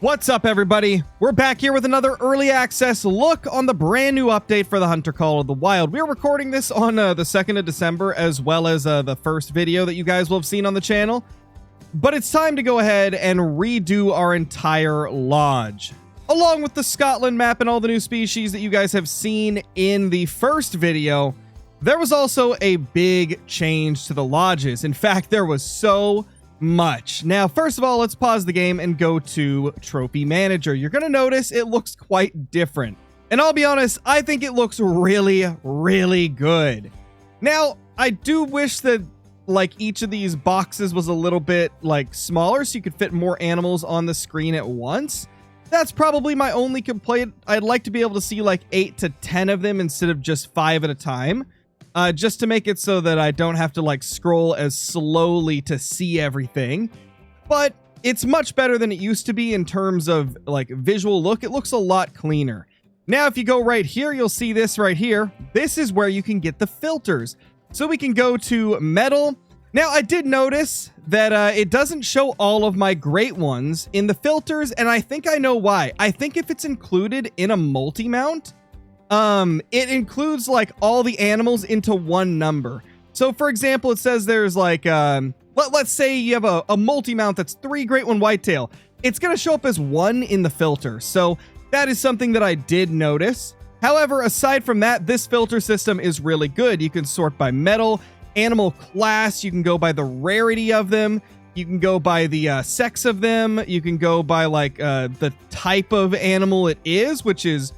What's up, everybody? We're back here with another early access look on the brand new update for the Hunter Call of the Wild. We're recording this on the 2nd of December, as well as the first video that you guys will have seen on the channel. But it's time to go ahead and redo our entire lodge. Along with the Scotland map and all the new species that you guys have seen in the first video, there was also a big change to the lodges. In fact, there was so much. Now, first of all, let's pause the game and go to Trophy Manager. You're going to notice it looks quite different. And I'll be honest, I think it looks really, really good. Now, I do wish that like each of these boxes was a little bit like smaller so you could fit more animals on the screen at once. That's probably my only complaint. I'd like to be able to see like 8 to 10 of them instead of just 5 at a time. Just to make it so that I don't have to like scroll as slowly to see everything. But it's much better than it used to be in terms of like visual look. It looks a lot cleaner. Now, if you go right here, you'll see this right here. This is where you can get the filters. So we can go to metal. Now, I did notice that it doesn't show all of my great ones in the filters, and I think I know why. I think if it's included in a multi-mount, it includes like all the animals into one number. So for example, it says there's like, let's say you have a multi-mount that's 3 great one whitetail. It's going to show up as 1 in the filter. So that is something that I did notice. However, aside from that, this filter system is really good. You can sort by metal, animal class. You can go by the rarity of them. You can go by the sex of them. You can go by like the type of animal it is, which is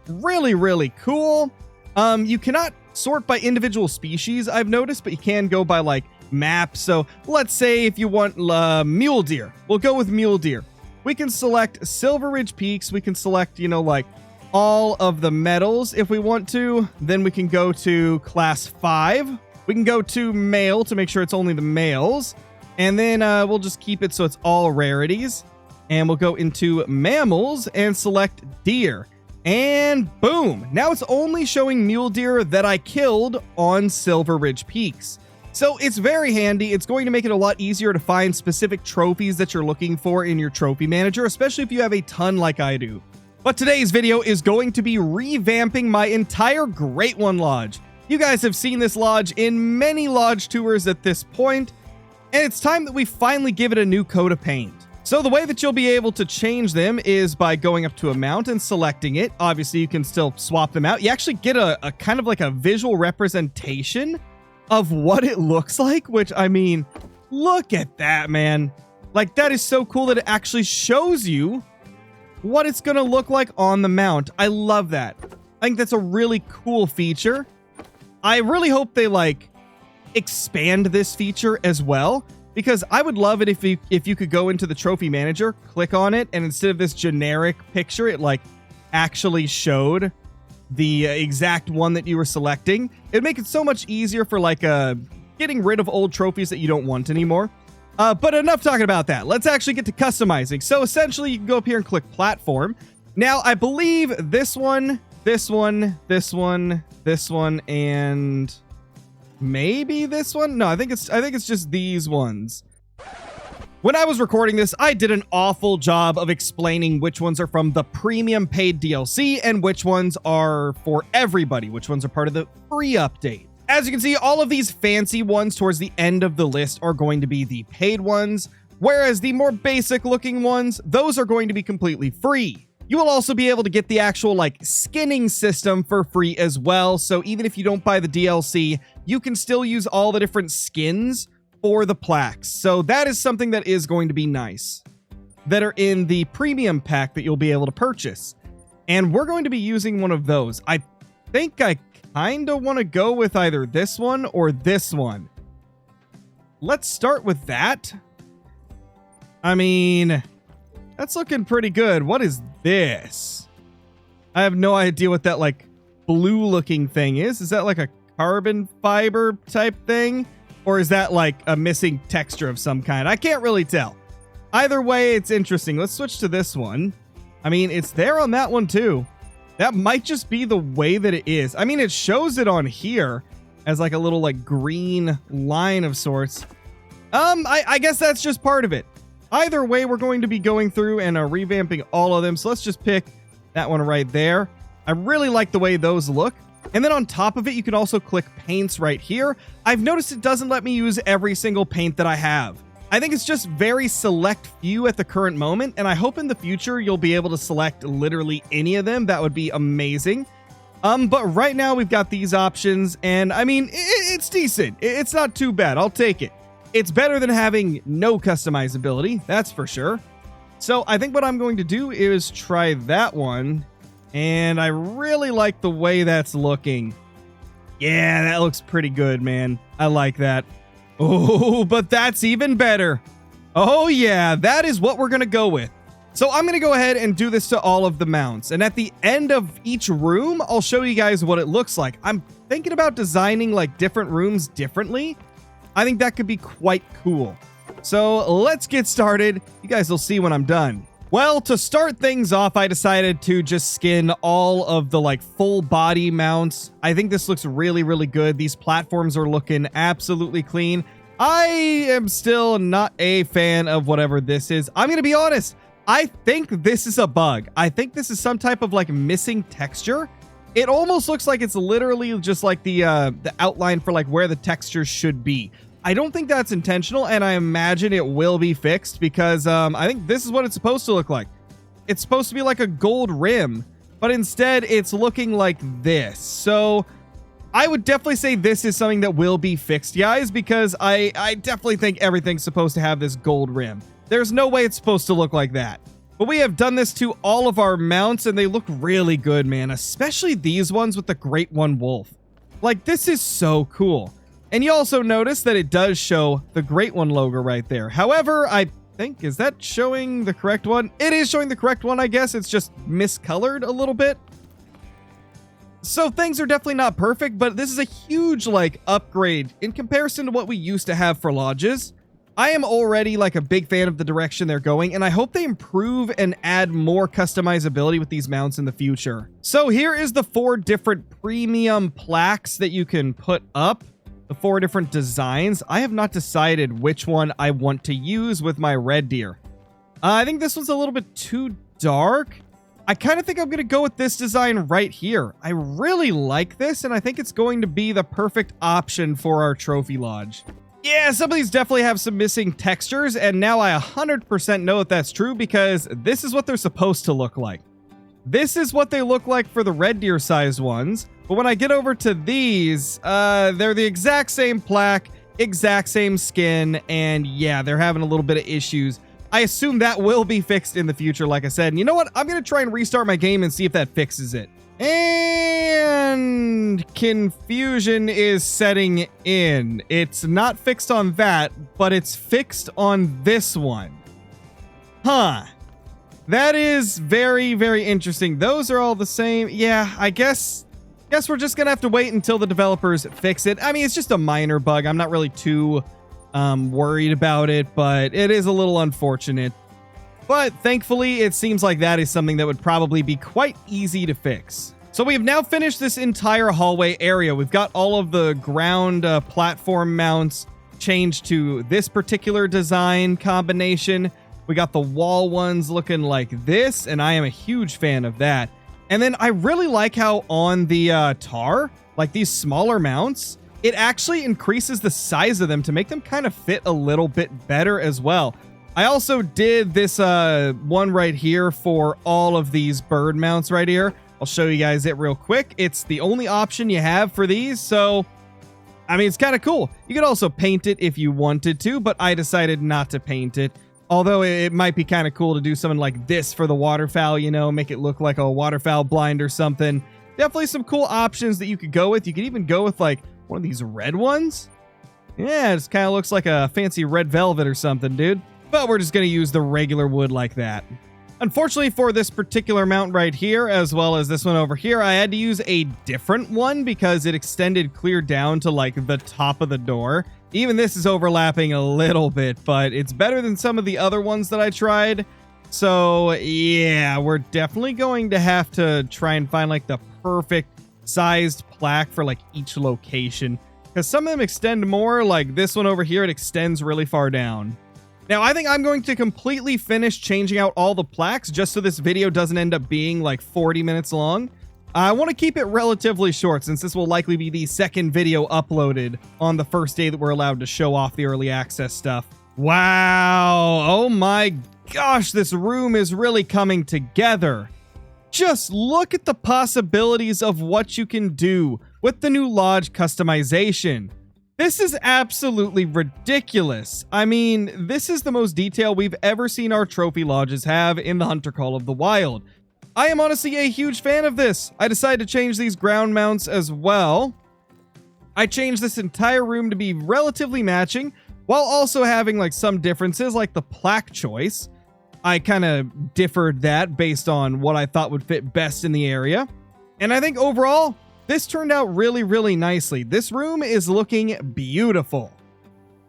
really, really cool. You cannot sort by individual species, I've noticed, but you can go by like map. So let's say if you want mule deer, we'll go with mule deer. We can select Silver Ridge Peaks. We can select, you know, like all of the metals if we want to. Then we can go to class 5. We can go to male to make sure it's only the males. And then we'll just keep it so it's all rarities. And we'll go into mammals and select deer. And boom, now it's only showing mule deer that I killed on Silver Ridge Peaks. So it's very handy. It's going to make it a lot easier to find specific trophies that you're looking for in your trophy manager, especially if you have a ton like I do. But today's video is going to be revamping my entire Great One Lodge. You guys have seen this lodge in many lodge tours at this point, and it's time that we finally give it a new coat of paint. So the way that you'll be able to change them is by going up to a mount and selecting it. Obviously, you can still swap them out. You actually get a kind of like a visual representation of what it looks like, which, I mean, look at that, man. Like, that is so cool that it actually shows you what it's going to look like on the mount. I love that. I think that's a really cool feature. I really hope they, like, expand this feature as well. Because I would love it if you could go into the trophy manager, click on it, and instead of this generic picture, it like actually showed the exact one that you were selecting. It'd make it so much easier for like getting rid of old trophies that you don't want anymore. But enough talking about that. Let's actually get to customizing. So essentially, you can go up here and click platform. Now, I believe this one, and maybe this one? No, I think it's just these ones. When I was recording this, I did an awful job of explaining which ones are from the premium paid DLC and which ones are for everybody, which ones are part of the free update. As you can see, all of these fancy ones towards the end of the list are going to be the paid ones, whereas the more basic looking ones, those are going to be completely free. You will also be able to get the actual like skinning system for free as well. So even if you don't buy the DLC, you can still use all the different skins for the plaques. So that is something that is going to be nice, that are in the premium pack that you'll be able to purchase. And we're going to be using one of those. I think I kind of want to go with either this one or this one. Let's start with that. I mean, that's looking pretty good. What is this? I have no idea what that like blue looking thing is. Is that like a carbon fiber type thing? Or is that like a missing texture of some kind? I can't really tell. Either way, it's interesting. Let's switch to this one. I mean, it's there on that one too. That might just be the way that it is. I mean, it shows it on here as like a little like green line of sorts. I guess that's just part of it. Either way, we're going to be going through and revamping all of them. So let's just pick that one right there. I really like the way those look. And then on top of it, you can also click paints right here. I've noticed it doesn't let me use every single paint that I have. I think it's just very select few at the current moment, and I hope in the future you'll be able to select literally any of them. That would be amazing. But right now we've got these options, and I mean, it's decent. It's not too bad. I'll take it. It's better than having no customizability, that's for sure. So I think what I'm going to do is try that one, and I really like the way that's looking. Yeah, that looks pretty good, man. I like that. Oh, but that's even better. Oh yeah, that is what we're gonna go with. So I'm gonna go ahead and do this to all of the mounts, and at the end of each room, I'll show you guys what it looks like. I'm thinking about designing like different rooms differently. I think that could be quite cool. So let's get started. You guys will see when I'm done. Well, to start things off, I decided to just skin all of the like full body mounts. I think this looks really, really good. These platforms are looking absolutely clean. I am still not a fan of whatever this is. I'm going to be honest. I think this is a bug. I think this is some type of like missing texture. It almost looks like it's literally just like the outline for like where the texture should be. I don't think that's intentional, and I imagine it will be fixed because I think this is what it's supposed to look like. It's supposed to be like a gold rim, but instead it's looking like this. So I would definitely say this is something that will be fixed, guys, because I definitely think everything's supposed to have this gold rim. There's no way it's supposed to look like that. But we have done this to all of our mounts, and they look really good, man, especially these ones with the Great One Wolf. Like, this is so cool. And you also notice that it does show the Great One logo right there. However, I think, is that showing the correct one? It is showing the correct one, I guess. It's just miscolored a little bit. So things are definitely not perfect, but this is a huge, like, upgrade in comparison to what we used to have for lodges. I am already, like, a big fan of the direction they're going, and I hope they improve and add more customizability with these mounts in the future. So here is the 4 different premium plaques that you can put up. The 4 different designs. I have not decided which one I want to use with my red deer. I think this one's a little bit too dark. I kind of think I'm going to go with this design right here. I really like this, and I think it's going to be the perfect option for our trophy lodge. Yeah, some of these definitely have some missing textures, and now I 100% know that that's true because this is what they're supposed to look like. This is what they look like for the red deer sized ones. But when I get over to these, they're the exact same plaque, exact same skin, and yeah, they're having a little bit of issues. I assume that will be fixed in the future, like I said. And you know what? I'm going to try and restart my game and see if that fixes it. And confusion is setting in. It's not fixed on that, but it's fixed on this one. Huh. That is very, very interesting. Those are all the same. Yeah, I guess we're just gonna have to wait until the developers fix it. I mean, it's just a minor bug. I'm not really too worried about it, but it is a little unfortunate. But thankfully, it seems like that is something that would probably be quite easy to fix. So we have now finished this entire hallway area. We've got all of the ground platform mounts changed to this particular design combination. We got the wall ones looking like this, and I am a huge fan of that. And then I really like how on the tar, like these smaller mounts, it actually increases the size of them to make them kind of fit a little bit better as well. I also did this one right here for all of these bird mounts right here. I'll show you guys it real quick. It's the only option you have for these, so I mean, it's kind of cool. You could also paint it if you wanted to, but I decided not to paint it. Although it might be kind of cool to do something like this for the waterfowl, you know, make it look like a waterfowl blind or something. Definitely some cool options that you could go with. You could even go with like one of these red ones. Yeah, it just kind of looks like a fancy red velvet or something, dude. But we're just going to use the regular wood like that. Unfortunately for this particular mount right here, as well as this one over here, I had to use a different one because it extended clear down to like the top of the door. Even this is overlapping a little bit, but it's better than some of the other ones that I tried. So yeah, we're definitely going to have to try and find like the perfect sized plaque for like each location. Because some of them extend more, like this one over here, it extends really far down. Now, I think I'm going to completely finish changing out all the plaques just so this video doesn't end up being like 40 minutes long. I want to keep it relatively short since this will likely be the second video uploaded on the first day that we're allowed to show off the early access stuff. Wow. Oh my gosh, this room is really coming together. Just look at the possibilities of what you can do with the new lodge customization. This is absolutely ridiculous. I mean, this is the most detail we've ever seen our trophy lodges have in the Hunter Call of the Wild. I am honestly a huge fan of this. I decided to change these ground mounts as well. I changed this entire room to be relatively matching, while also having like some differences like the plaque choice. I kind of differed that based on what I thought would fit best in the area. And I think overall, this turned out really, really nicely. This room is looking beautiful.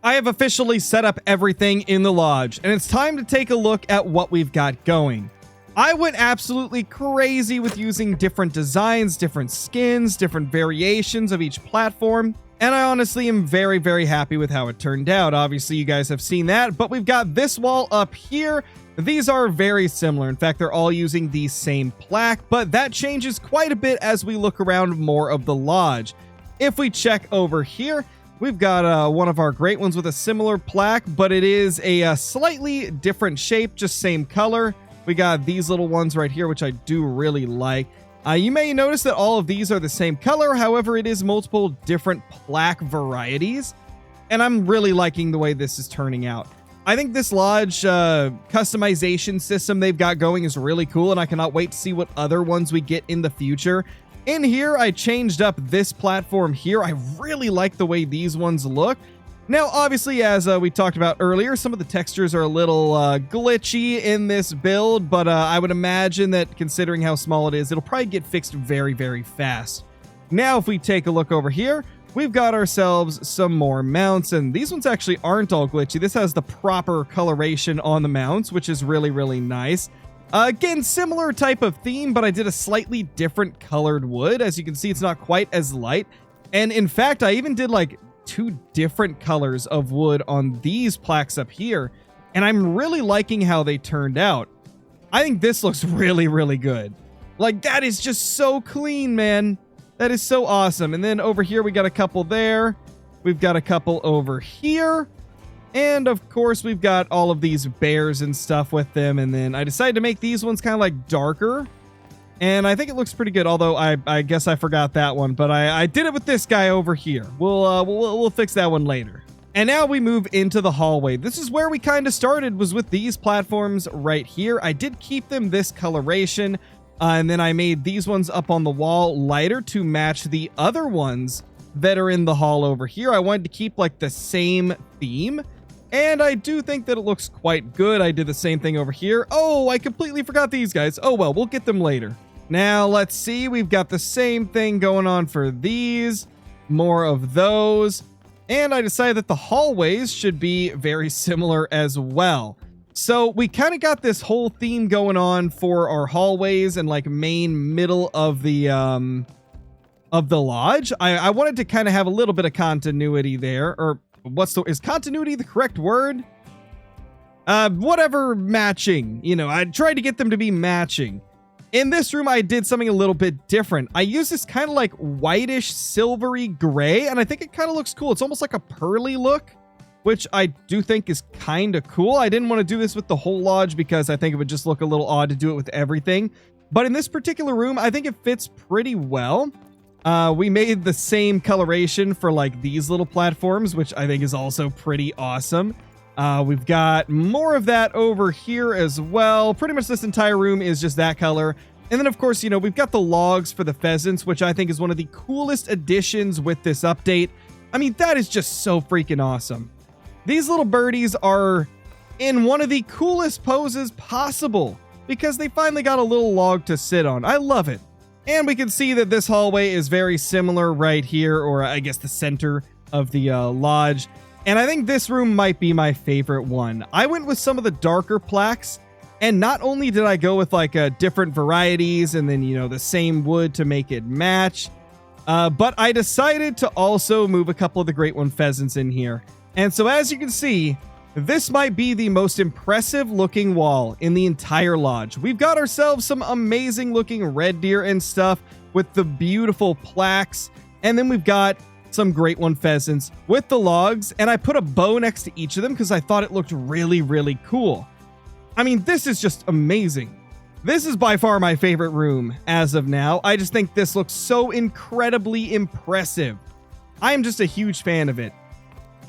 I have officially set up everything in the lodge, and it's time to take a look at what we've got going. I went absolutely crazy with using different designs, different skins, different variations of each platform, and I honestly am very, very happy with how it turned out. Obviously, you guys have seen that, but we've got this wall up here. These are very similar. In fact, they're all using the same plaque, but that changes quite a bit as we look around more of the lodge. If we check over here, we've got one of our great ones with a similar plaque, but it is a slightly different shape, just same color. We got these little ones right here, which I do really like. You may notice that all of these are the same color. However, it is multiple different plaque varieties, and I'm really liking the way this is turning out. I think this lodge customization system they've got going is really cool, and I cannot wait to see what other ones we get in the future. In here, I changed up this platform here. I really like the way these ones look. Now, obviously, as we talked about earlier, some of the textures are a little glitchy in this build, but I would imagine that considering how small it is, it'll probably get fixed very, very fast. Now, if we take a look over here, we've got ourselves some more mounts, and these ones actually aren't all glitchy. This has the proper coloration on the mounts, which is really, really nice. Again, similar type of theme, but I did a slightly different colored wood. As you can see, it's not quite as light. And in fact, I even did like 2 different colors of wood on these plaques up here, and I'm really liking how they turned out. I think this looks really, really good. Like, that is just so clean, man. That is so awesome. And then over here, we got a couple there. We've got a couple over here. And of course, we've got all of these bears and stuff with them. And then I decided to make these ones kind of like darker. And I think it looks pretty good, although I guess I forgot that one. But I did it with this guy over here. We'll fix that one later. And now we move into the hallway. This is where we kind of started, was with these platforms right here. I did keep them this coloration. And then I made these ones up on the wall lighter to match the other ones that are in the hall over here. I wanted to keep like the same theme. And I do think that it looks quite good. I did the same thing over here. Oh, I completely forgot these guys. Oh, well, we'll get them later. Now, let's see. We've got the same thing going on for these. More of those. And I decided that the hallways should be very similar as well. So we kind of got this whole theme going on for our hallways and like main middle of the lodge. I wanted to kind of have a little bit of continuity there, or is continuity the correct word? Whatever, matching. You know, I tried to get them to be matching. In this room, I did something a little bit different. I used this kind of like whitish silvery gray, and I think it kind of looks cool. It's almost like a pearly look, which I do think is kind of cool. I didn't want to do this with the whole lodge because I think it would just look a little odd to do it with everything. But in this particular room, I think it fits pretty well. We made the same coloration for like these little platforms, which I think is also pretty awesome. We've got more of that over here as well. Pretty much this entire room is just that color. And then, of course, you know, we've got the logs for the pheasants, which I think is one of the coolest additions with this update. I mean, that is just so freaking awesome. These little birdies are in one of the coolest poses possible because they finally got a little log to sit on. I love it. And we can see that this hallway is very similar right here, or I guess the center of the lodge. And I think this room might be my favorite one. I went with some of the darker plaques, and not only did I go with like different varieties and then, you know, the same wood to make it match, but I decided to also move a couple of the Great One pheasants in here. And so as you can see, This might be the most impressive looking wall in the entire lodge. We've got ourselves some amazing looking red deer and stuff with the beautiful plaques. And then we've got some great one pheasants with the logs. And I put a bow next to each of them because I thought it looked really, really cool. I mean, this is just amazing. This is by far my favorite room as of now. I just think this looks so incredibly impressive. I am just a huge fan of it.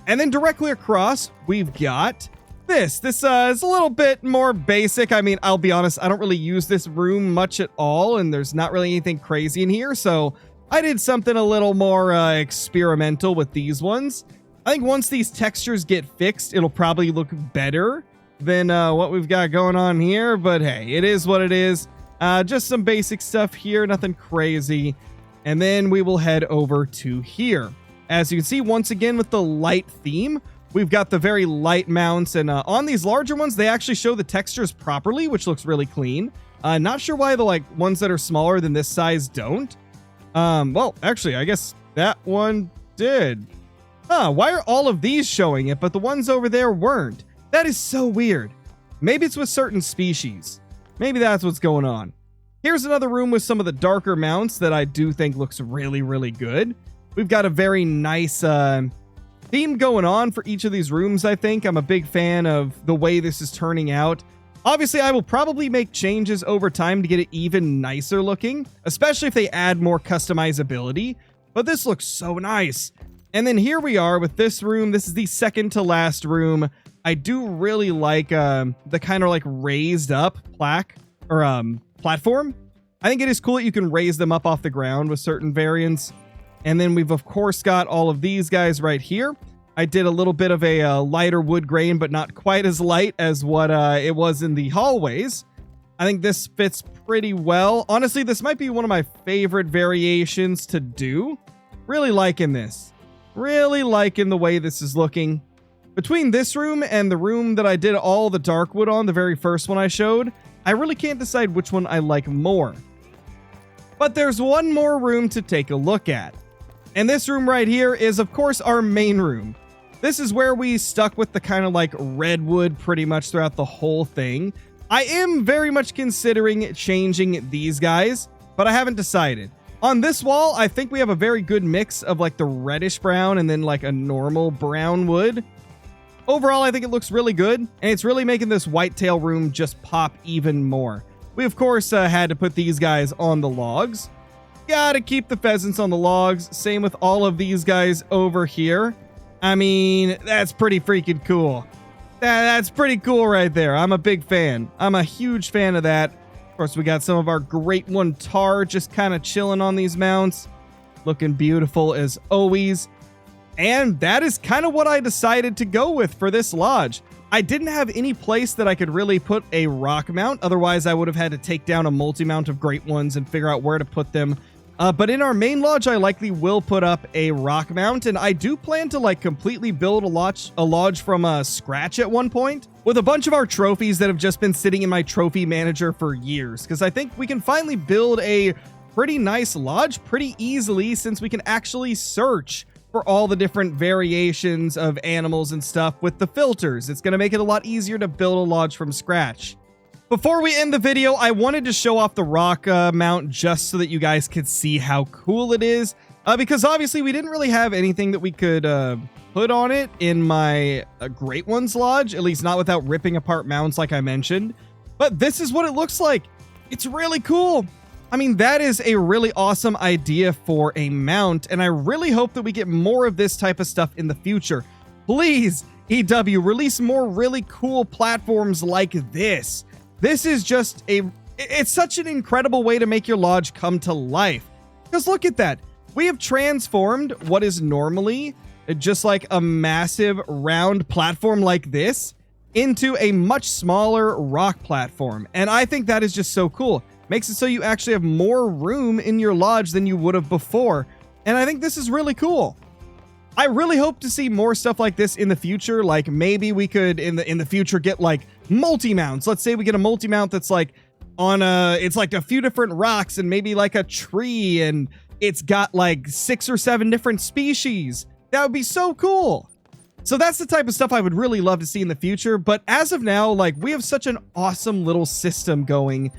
And then directly across, we've got this. This is a little bit more basic. I mean, I'll be honest, I don't really use this room much at all, and there's not really anything crazy in here, so I did something a little more experimental with these ones. I think once these textures get fixed, it'll probably look better than what we've got going on here, but hey, it is what it is. Just some basic stuff here, nothing crazy. And then we will head over to here. As you can see, once again, with the light theme, we've got the very light mounts, and on these larger ones, they actually show the textures properly, which looks really clean. Not sure why the ones that are smaller than this size don't. Well, actually, I guess that one did. Why are all of these showing it, but the ones over there weren't? That is so weird. Maybe it's with certain species. Maybe that's what's going on. Here's another room with some of the darker mounts that I do think looks really, really good. We've got a very nice theme going on for each of these rooms, I think. I'm a big fan of the way this is turning out. Obviously, I will probably make changes over time to get it even nicer looking, especially if they add more customizability. But this looks so nice. And then here we are with this room. This is the second to last room. I do really like the kind of like raised up plaque or platform. I think it is cool that you can raise them up off the ground with certain variants. And then we've, of course, got all of these guys right here. I did a little bit of a lighter wood grain, but not quite as light as what it was in the hallways. I think this fits pretty well. Honestly, this might be one of my favorite variations to do. Really liking this. Really liking the way this is looking. Between this room and the room that I did all the dark wood on, the very first one I showed, I really can't decide which one I like more. But there's one more room to take a look at. And this room right here is, of course, our main room. This is where we stuck with the kind of like redwood pretty much throughout the whole thing. I am very much considering changing these guys, but I haven't decided. On this wall, I think we have a very good mix of like the reddish brown and then like a normal brown wood. Overall, I think it looks really good, and it's really making this whitetail room just pop even more. We, of course, had to put these guys on the logs. Gotta keep the pheasants on the logs. Same with all of these guys over here. I mean, that's pretty freaking cool. That's pretty cool right there. I'm a big fan. I'm a huge fan of that. Of course, we got some of our great one tar just kind of chilling on these mounts. Looking beautiful as always. And that is kind of what I decided to go with for this lodge. I didn't have any place that I could really put a rock mount. Otherwise, I would have had to take down a multi-mount of great ones and figure out where to put them. But in our main lodge, I likely will put up a rock mount, and I do plan to like completely build a lodge from scratch at one point with a bunch of our trophies that have just been sitting in my trophy manager for years, because I think we can finally build a pretty nice lodge pretty easily since we can actually search for all the different variations of animals and stuff with the filters. It's going to make it a lot easier to build a lodge from scratch. Before we end the video, I wanted to show off the rock mount just so that you guys could see how cool it is. Because obviously we didn't really have anything that we could put on it in my Great Ones Lodge, at least not without ripping apart mounts like I mentioned. But this is what it looks like. It's really cool. I mean, that is a really awesome idea for a mount, and I really hope that we get more of this type of stuff in the future. Please, EW, release more really cool platforms like this. This is just it's such an incredible way to make your lodge come to life. Because look at that. We have transformed what is normally just like a massive round platform like this into a much smaller rock platform. And I think that is just so cool. Makes it so you actually have more room in your lodge than you would have before. And I think this is really cool. I really hope to see more stuff like this in the future. Like maybe we could in the future get like multi-mounts. Let's say we get a multi-mount that's like on it's like a few different rocks and maybe like a tree, and it's got like 6 or 7 different species. That would be so cool. So that's the type of stuff I would really love to see in the future. But as of now, like, we have such an awesome little system going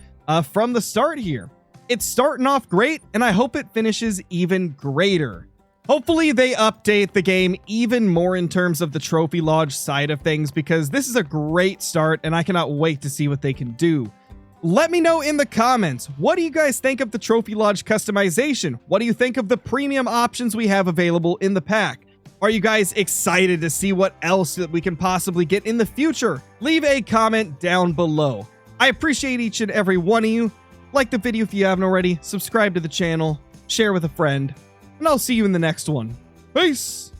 from the start here. It's starting off great, and I hope it finishes even greater. Hopefully they update the game even more in terms of the trophy lodge side of things, because this is a great start and I cannot wait to see what they can do. Let me know in the comments, what do you guys think of the trophy lodge customization? What do you think of the premium options we have available in the pack? Are you guys excited to see what else that we can possibly get in the future? Leave a comment down below. I appreciate each and every one of you. Like the video if you haven't already, subscribe to the channel, share with a friend, and I'll see you in the next one. Peace!